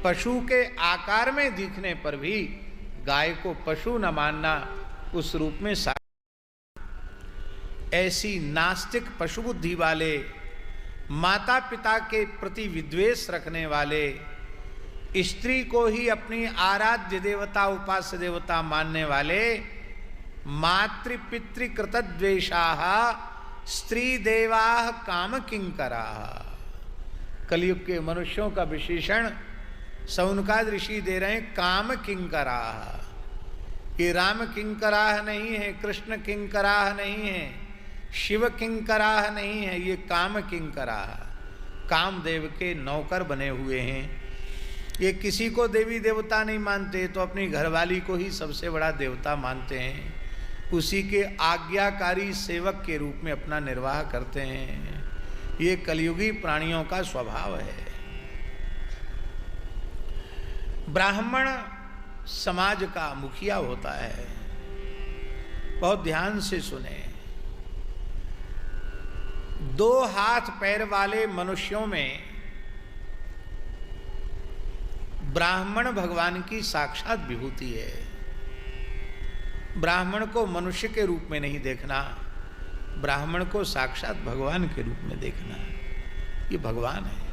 पशु के आकार में दिखने पर भी गाय को पशु न मानना, उस रूप में ऐसी नास्तिक पशु बुद्धि वाले, माता पिता के प्रति विद्वेष रखने वाले, स्त्री को ही अपनी आराध्य देवता उपास्य देवता मानने वाले, मातृपितृ कृतद्वेषाः स्त्री देवाः काम किंकराः। कलयुग के मनुष्यों का विशेषण शौनकाद ऋषि दे रहे हैं, काम किंकराः। ये राम किंकराः नहीं है, कृष्ण किंकराः नहीं है, शिव किंकराः नहीं है, ये काम किंकराः, कामदेव के नौकर बने हुए हैं। ये किसी को देवी देवता नहीं मानते तो अपनी घरवाली को ही सबसे बड़ा देवता मानते हैं, उसी के आज्ञाकारी सेवक के रूप में अपना निर्वाह करते हैं। ये कलयुगी प्राणियों का स्वभाव है। ब्राह्मण समाज का मुखिया होता है। बहुत ध्यान से सुने। 2 हाथ पैर वाले मनुष्यों में ब्राह्मण भगवान की साक्षात विभूति है। ब्राह्मण को मनुष्य के रूप में नहीं देखना, ब्राह्मण को साक्षात भगवान के रूप में देखना। ये भगवान है।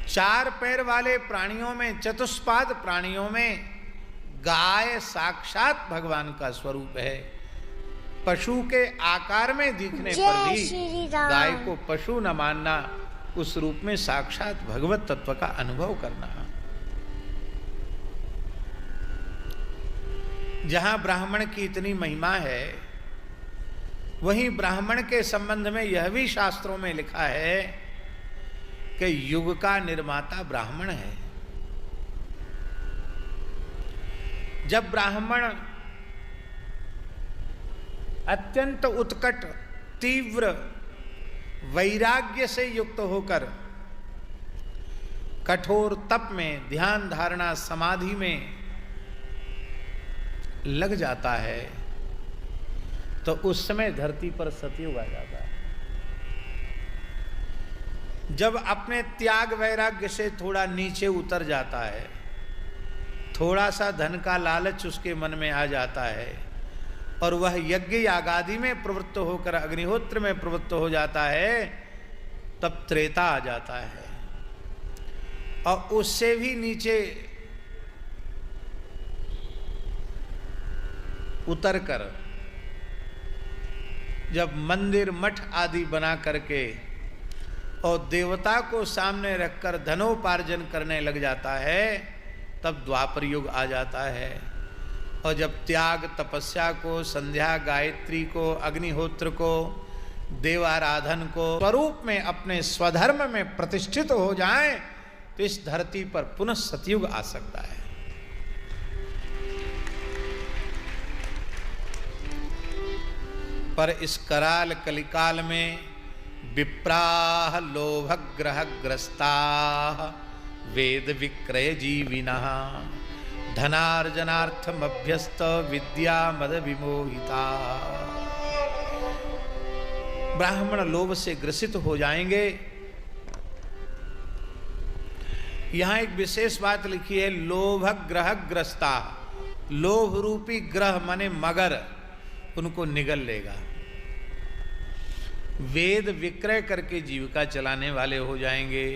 4 पैर वाले प्राणियों में, चतुष्पाद प्राणियों में गाय साक्षात भगवान का स्वरूप है। पशु के आकार में दिखने पर भी गाय को पशु न मानना, उस रूप में साक्षात भगवत तत्व का अनुभव करना। जहां ब्राह्मण की इतनी महिमा है, वहीं ब्राह्मण के संबंध में यह भी शास्त्रों में लिखा है कि युग का निर्माता ब्राह्मण है। जब ब्राह्मण अत्यंत उत्कट तीव्र वैराग्य से युक्त होकर कठोर तप में, ध्यान धारणा समाधि में लग जाता है, तो उस समय धरती पर सतयुग आ जाता है। जब अपने त्याग वैराग्य से थोड़ा नीचे उतर जाता है, थोड़ा सा धन का लालच उसके मन में आ जाता है और वह यज्ञ यागादि में प्रवृत्त होकर अग्निहोत्र में प्रवृत्त हो जाता है, तब त्रेता आ जाता है। और उससे भी नीचे उतरकर जब मंदिर मठ आदि बना करके और देवता को सामने रखकर धनोपार्जन करने लग जाता है, तब द्वापर युग आ जाता है। और जब त्याग तपस्या को, संध्या गायत्री को, अग्निहोत्र को, देवाराधन को स्वरूप में अपने स्वधर्म में प्रतिष्ठित हो जाएं, तो इस धरती पर पुनः सतयुग आ सकता है। पर इस कराल कलिकाल में विप्राह लोभग्रहग्रस्ताः वेद विक्रय जीविनः धनार्जनार्थमभ्यस्त विद्या मद विमोहिता। ब्राह्मण लोभ से ग्रसित हो जाएंगे। यहां एक विशेष बात लिखी है, लोभग्रहग्रस्ता। लोभ रूपी ग्रह माने मगर उनको निगल लेगा। वेद विक्रय करके जीविका चलाने वाले हो जाएंगे।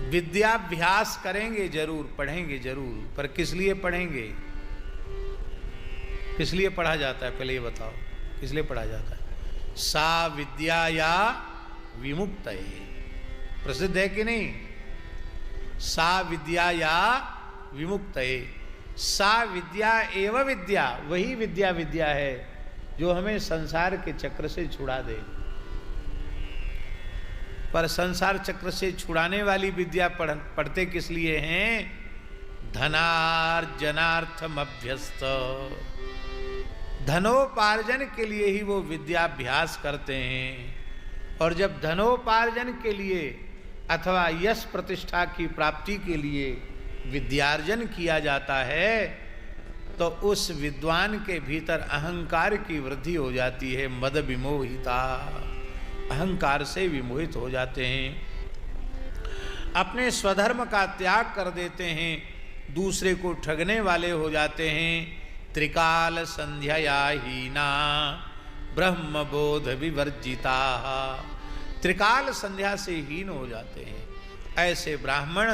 विद्याभ्यास करेंगे जरूर, पढ़ेंगे जरूर, पर किस लिए पढ़ेंगे? किस लिए पढ़ा जाता है? पहले ये बताओ, किस लिए पढ़ा जाता है? सा विद्या या विमुक्त है, प्रसिद्ध है कि नहीं? सा विद्या या विमुक्त है। सा विद्या एवं विद्या, वही विद्या विद्या है जो हमें संसार के चक्र से छुड़ा दे। पर संसार चक्र से छुड़ाने वाली विद्या पढ़ते किस लिए हैं? धनार्जनार्थम अभ्यस्त, धनोपार्जन के लिए ही वो विद्याभ्यास करते हैं। और जब धनोपार्जन के लिए अथवा यश प्रतिष्ठा की प्राप्ति के लिए विद्यार्जन किया जाता है, तो उस विद्वान के भीतर अहंकार की वृद्धि हो जाती है। मद विमोहिता, अहंकार से विमोहित हो जाते हैं। अपने स्वधर्म का त्याग कर देते हैं, दूसरे को ठगने वाले हो जाते हैं। त्रिकाल संध्या हीना ब्रह्म बोध विवर्जिता, त्रिकाल संध्या से हीन हो जाते हैं। ऐसे ब्राह्मण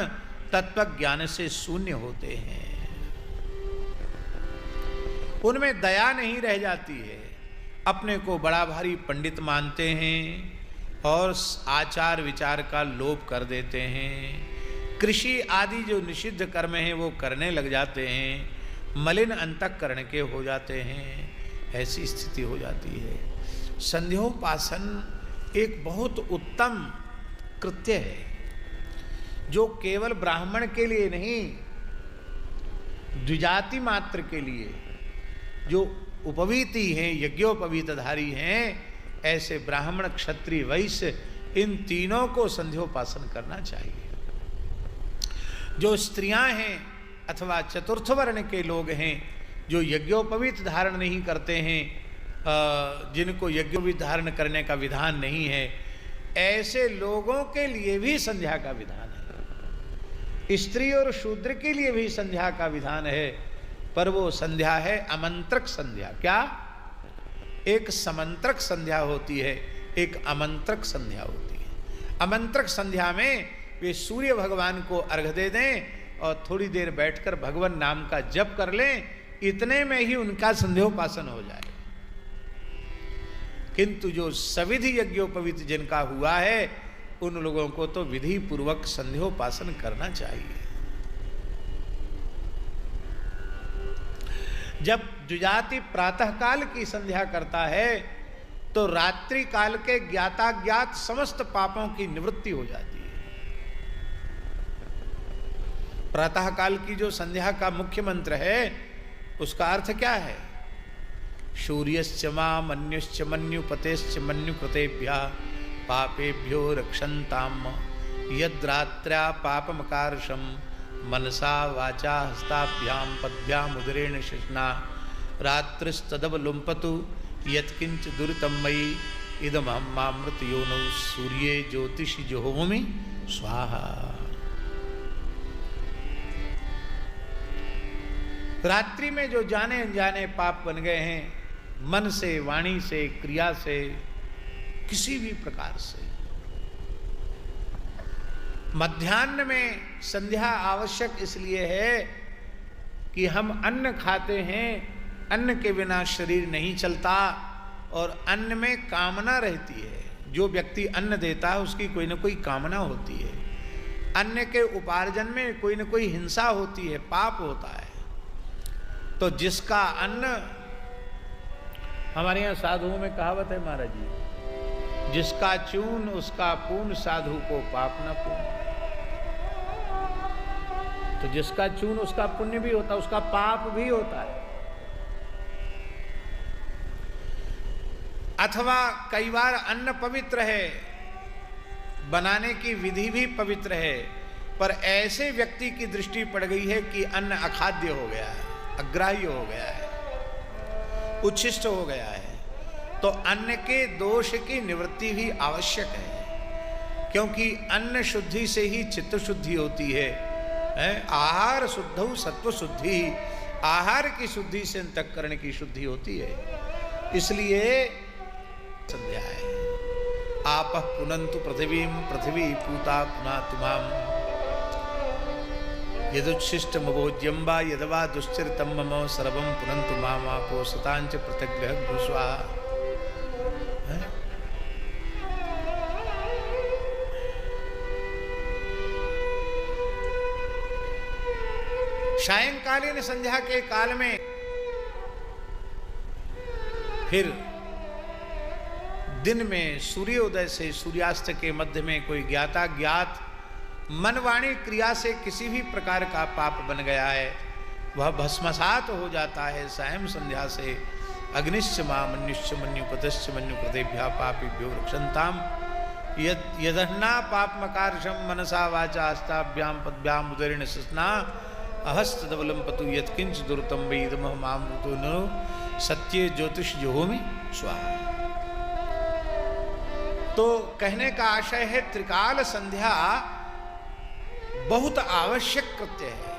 तत्व ज्ञान से शून्य होते हैं, उनमें दया नहीं रह जाती है, अपने को बड़ा भारी पंडित मानते हैं और आचार विचार का लोप कर देते हैं। कृषि आदि जो निषिद्ध कर्म हैं वो करने लग जाते हैं, मलिन अंतःकरण के हो जाते हैं, ऐसी स्थिति हो जाती है। संध्योपासन एक बहुत उत्तम कृत्य है, जो केवल ब्राह्मण के लिए नहीं, द्विजाति मात्र के लिए, जो उपवीति हैं, यज्ञोपवीतधारी हैं, ऐसे ब्राह्मण क्षत्रिय वैश्य इन तीनों को संध्योपासन करना चाहिए। जो स्त्रियां हैं अथवा चतुर्थ वर्ण के लोग हैं, जो यज्ञोपवीत धारण नहीं करते हैं, जिनको यज्ञोपवीत धारण करने का विधान नहीं है, ऐसे लोगों के लिए भी संध्या का विधान है। स्त्री और शूद्र के लिए भी संध्या का विधान है, पर वो संध्या है आमंत्रक संध्या। क्या? एक समंत्रक संध्या होती है, एक आमंत्रक संध्या होती है। आमंत्रक संध्या में वे सूर्य भगवान को अर्घ्य दे दें और थोड़ी देर बैठकर भगवान नाम का जप कर लें, इतने में ही उनका संध्योपासन हो जाए। किंतु जो सविधि यज्ञोपवीत जिनका हुआ है, उन लोगों को तो विधि पूर्वक संध्योपासन करना चाहिए। जब द्विजाति प्रातः काल की संध्या करता है तो रात्रि काल के ज्ञाताज्ञात समस्त पापों की निवृत्ति हो जाती है। प्रातः काल की जो संध्या का मुख्य मंत्र है, उसका अर्थ क्या है? सूर्यश्च मां मन्युश्च मन्युपतेश्च मन्युकृतेभ्यः पापेभ्यो रक्षन्ताम् यद्रात्र्या पापमकारशम् मनसा वाचा हस्ताभ्यां पद्भ्याम उदरेण शिश्ना रात्रिस्तदवलुम्पतु यत्किंच दुरितं मयि इदमहम्मामृत योनौ सूर्ये ज्योतिषि जुहोमि स्वाहा। रात्रि में जो जाने अनजाने पाप बन गए हैं, मन से, वाणी से, क्रिया से, किसी भी प्रकार से, मध्याह्न में संध्या आवश्यक इसलिए है कि हम अन्न खाते हैं, अन्न के बिना शरीर नहीं चलता और अन्न में कामना रहती है। जो व्यक्ति अन्न देता है उसकी कोई ना कोई कामना होती है, अन्न के उपार्जन में कोई ना कोई हिंसा होती है, पाप होता है। तो जिसका अन्न, हमारे यहाँ साधुओं में कहावत है महाराज जी, जिसका चून उसका पून साधु को पाप न पून। तो जिसका चून उसका पुण्य भी होता है, उसका पाप भी होता है। अथवा कई बार अन्न पवित्र है, बनाने की विधि भी पवित्र है, पर ऐसे व्यक्ति की दृष्टि पड़ गई है कि अन्न अखाद्य हो गया है, अग्राह्य हो गया है, उच्छिष्ट हो गया है, तो अन्न के दोष की निवृत्ति भी आवश्यक है। क्योंकि अन्न शुद्धि से ही चित्त शुद्धि होती है। आहार शुद्धौ सत्व शुद्धि, आहार की शुद्धि से अंतःकरण की शुद्धि होती है। इसलिए संध्या है। आपः पुनन्तु पृथिवीं पृथिवी पूता पुनातुमाम् यदुच्छिष्टमभोज्यं वा यदवा दुश्चरितं मम सर्वं पुनन्तु मामापो सताञ्च पृथग्ग्रह भूस्वा। सायंकालीन संध्या के काल में फिर दिन में सूर्योदय से सूर्यास्त के मध्य में कोई ज्ञाता ज्ञात मनवाणी क्रिया से किसी भी प्रकार का पाप बन गया है, वह भस्मसात हो जाता है। सायं संध्या से अग्निश्च मां मन्युश्च मन्युपतश्च मन्युकृतेभ्यः पापेभ्यो रक्षन्ताम् यदह्ना पापमकारशं मनसा वाचा हस्ताभ्यां पद्भ्याम उदरेण शिश्ना अहस्तदवलम पतु यत्किंच दुर्तम वै इदमहमामृतो नो सत्ये ज्योतिष जुहोमि स्वाहा। तो कहने का आशय है त्रिकाल संध्या बहुत आवश्यक कृत्य है,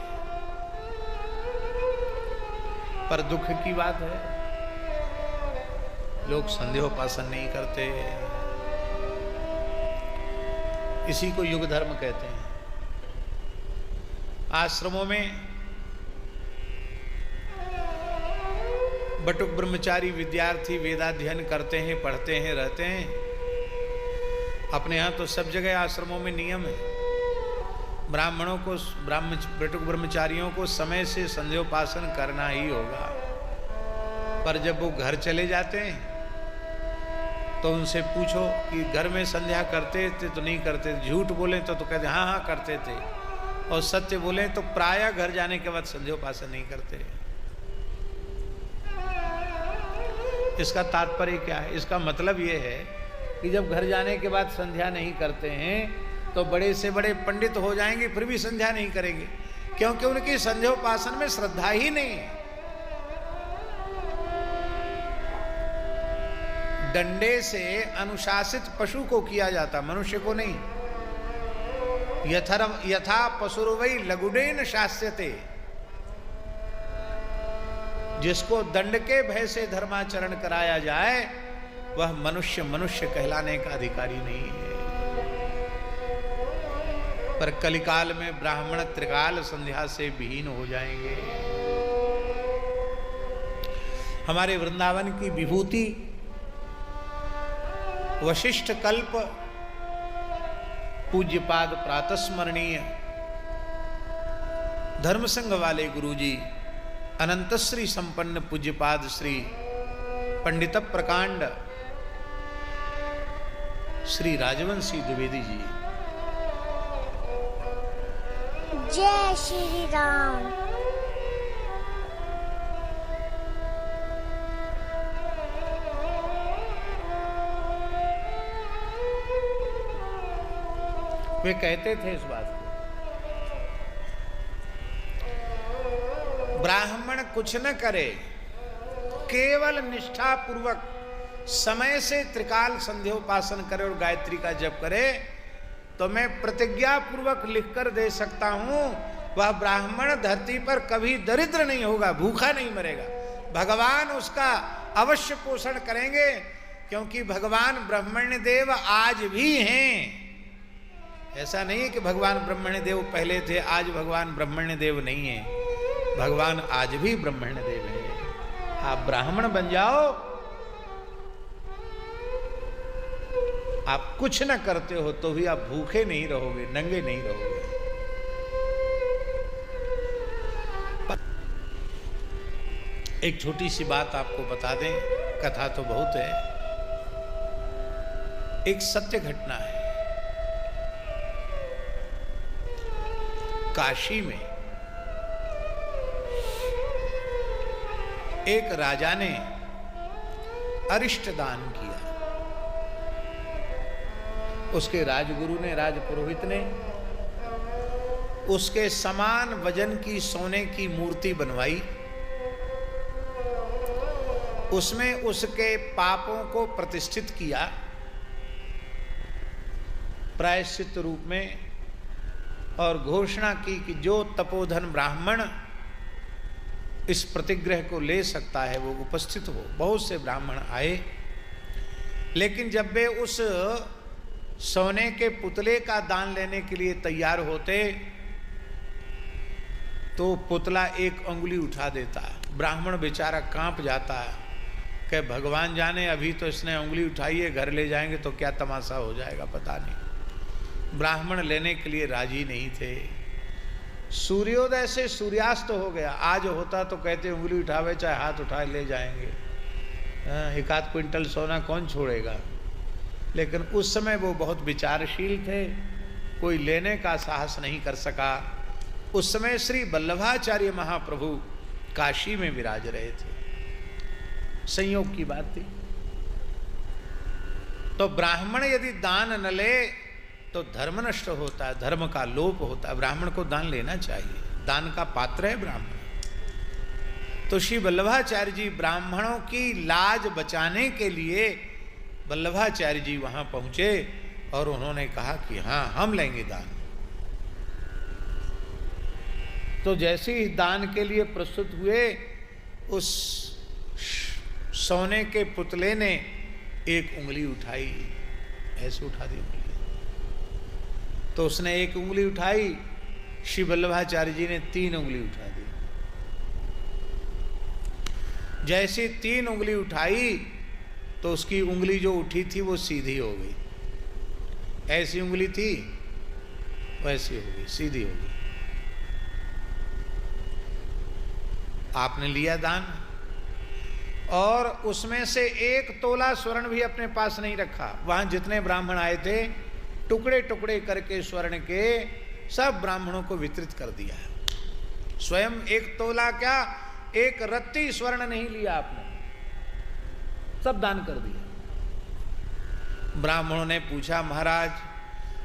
पर दुख की बात है लोग संध्योपासन नहीं करते। इसी को युग धर्म कहते हैं। आश्रमों में बटुक ब्रह्मचारी विद्यार्थी वेदाध्ययन करते हैं, पढ़ते हैं, रहते हैं। अपने यहाँ तो सब जगह आश्रमों में नियम है, ब्राह्मणों को बटुक ब्रह्मचारियों को समय से संध्योपासन करना ही होगा। पर जब वो घर चले जाते हैं तो उनसे पूछो कि घर में संध्या करते थे तो नहीं करते, झूठ बोले तो कहते हाँ हाँ करते थे, और सत्य बोले तो प्रायः घर जाने के बाद संध्योपासन नहीं करते। इसका तात्पर्य क्या है? इसका मतलब ये है कि जब घर जाने के बाद संध्या नहीं करते हैं तो बड़े से बड़े पंडित हो जाएंगे फिर भी संध्या नहीं करेंगे, क्योंकि उनकी संध्योपासन में श्रद्धा ही नहीं है। डंडे से अनुशासित पशु को किया जाता, मनुष्य को नहीं। यथा पशुर्वै लघुडेन शास्यते, जिसको दंड के भय से धर्माचरण कराया जाए वह मनुष्य मनुष्य कहलाने का अधिकारी नहीं है। पर कलिकाल में ब्राह्मण त्रिकाल संध्या से विहीन हो जाएंगे। हमारे वृंदावन की विभूति वशिष्ठ कल्प पूज्यपाद प्रातस्मरणीय धर्म संघ वाले गुरुजी अनंत श्री संपन्न पूज्यपाद श्री पंडित प्रकांड श्री राजवंशी द्विवेदी जी। जय श्री राम। वे कहते थे इस बात को, ब्राह्मण कुछ न करे, केवल निष्ठा पूर्वक समय से त्रिकाल संध्योपासन करे और गायत्री का जप करे तो मैं प्रतिज्ञा पूर्वक लिखकर दे सकता हूं वह ब्राह्मण धरती पर कभी दरिद्र नहीं होगा, भूखा नहीं मरेगा। भगवान उसका अवश्य पोषण करेंगे, क्योंकि भगवान ब्रह्मण्य देव आज भी हैं। ऐसा नहीं है कि भगवान ब्रह्मण्य देव पहले थे आज भगवान ब्रह्मण्य देव नहीं है। भगवान आज भी ब्रह्मण्य देव है। आप ब्राह्मण बन जाओ, आप कुछ न करते हो तो भी आप भूखे नहीं रहोगे, नंगे नहीं रहोगे। एक छोटी सी बात आपको बता दें, कथा तो बहुत है। एक सत्य घटना है। काशी में एक राजा ने अरिष्ट दान किया। उसके राजगुरु ने, राजपुरोहित ने उसके समान वजन की सोने की मूर्ति बनवाई। उसमें उसके पापों को प्रतिष्ठित किया प्रायश्चित रूप में, और घोषणा की कि जो तपोधन ब्राह्मण इस प्रतिग्रह को ले सकता है वो उपस्थित हो। बहुत से ब्राह्मण आए, लेकिन जब वे उस सोने के पुतले का दान लेने के लिए तैयार होते तो पुतला एक अंगुली उठा देता। ब्राह्मण बेचारा कांप जाता है कि भगवान जाने, अभी तो इसने अंगुली उठाई है, घर ले जाएंगे तो क्या तमाशा हो जाएगा पता नहीं। ब्राह्मण लेने के लिए राजी नहीं थे। सूर्योदय से सूर्यास्त हो गया। आज होता तो कहते उंगली उठावे चाहे हाथ उठाए ले जाएंगे, एक आध क्विंटल सोना कौन छोड़ेगा। लेकिन उस समय वो बहुत विचारशील थे, कोई लेने का साहस नहीं कर सका। उस समय श्री वल्लभाचार्य महाप्रभु काशी में विराज रहे थे। संयोग की बात थी। तो ब्राह्मण यदि दान न ले तो धर्म नष्ट होता है, धर्म का लोप होता है। ब्राह्मण को दान लेना चाहिए, दान का पात्र है ब्राह्मण। तो श्री वल्लभाचार्य जी ब्राह्मणों की लाज बचाने के लिए वल्लभाचार्य जी वहां पहुंचे और उन्होंने कहा कि हाँ हम लेंगे दान। तो जैसे ही दान के लिए प्रस्तुत हुए, उस सोने के पुतले ने एक उंगली उठाई, ऐसे उठा दी उंगली। तो उसने एक उंगली उठाई, श्री वल्लभाचार्य जी ने 3 उंगली उठा दी। जैसे 3 उंगली उठाई तो उसकी उंगली जो उठी थी वो सीधी हो गई। ऐसी उंगली थी वैसी हो गई, सीधी हो गई। आपने लिया दान, और उसमें से 1 तोला स्वर्ण भी अपने पास नहीं रखा। वहां जितने ब्राह्मण आए थे, टुकड़े टुकड़े करके स्वर्ण के सब ब्राह्मणों को वितरित कर दिया। स्वयं 1 तोला क्या, 1 रत्ती स्वर्ण नहीं लिया आपने, सब दान कर दिया। ब्राह्मणों ने पूछा, महाराज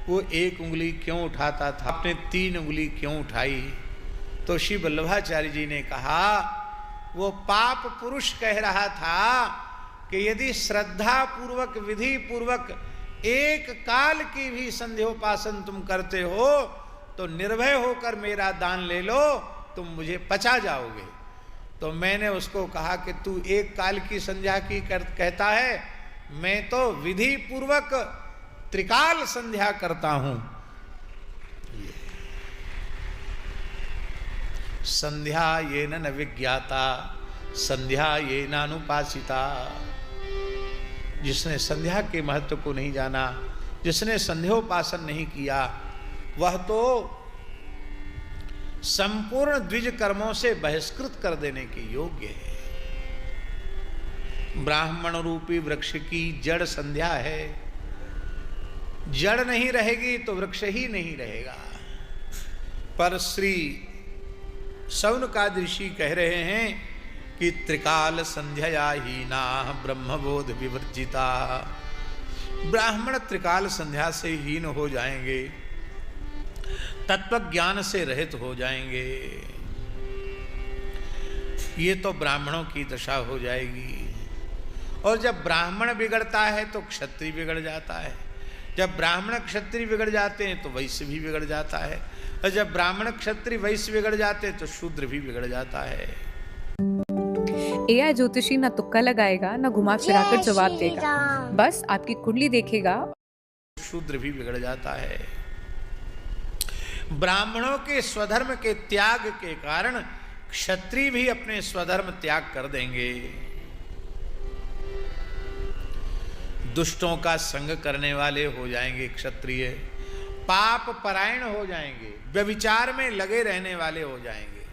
वो 1 उंगली क्यों उठाता था, आपने 3 उंगली क्यों उठाई? तो श्री वल्लभाचार्य जी ने कहा, वो पाप पुरुष कह रहा था कि यदि श्रद्धा पूर्वक, विधि पूर्वक 1 काल की भी संध्योपासन तुम करते हो तो निर्भय होकर मेरा दान ले लो, तुम मुझे पचा जाओगे। तो मैंने उसको कहा कि तू 1 काल की संध्या की कहता है, मैं तो विधि पूर्वक त्रिकाल संध्या करता हूं। संध्या ये न विज्ञाता, संध्या ये नानुपासिता। जिसने संध्या के महत्व को नहीं जाना, जिसने संध्योपासन नहीं किया, वह तो संपूर्ण द्विज कर्मों से बहिष्कृत कर देने के योग्य है। ब्राह्मण रूपी वृक्ष की जड़ संध्या है। जड़ नहीं रहेगी तो वृक्ष ही नहीं रहेगा। पर श्री शौनकादि ऋषि कह रहे हैं कि त्रिकाल संध्या हीना ब्रह्मबोध विवर्जिता। ब्राह्मण त्रिकाल संध्या से हीन हो जाएंगे, तत्व ज्ञान से रहित हो जाएंगे। ये तो ब्राह्मणों की दशा हो जाएगी। और जब ब्राह्मण बिगड़ता है तो क्षत्रिय बिगड़ जाता है, जब ब्राह्मण क्षत्रिय बिगड़ जाते हैं तो वैश्य भी बिगड़ जाता है, और जब ब्राह्मण क्षत्रिय वैश्य बिगड़ जाते हैं तो शूद्र भी बिगड़ जाता है। एआई ज्योतिषी ना तुक्का लगाएगा, ना घुमा फिराकर जवाब देगा, बस आपकी कुंडली देखेगा। शूद्र भी बिगड़ जाता है। ब्राह्मणों के स्वधर्म के त्याग के कारण क्षत्रिय भी अपने स्वधर्म त्याग कर देंगे। दुष्टों का संग करने वाले हो जाएंगे क्षत्रिय, पाप परायण हो जाएंगे, व्यभिचार में लगे रहने वाले हो जाएंगे।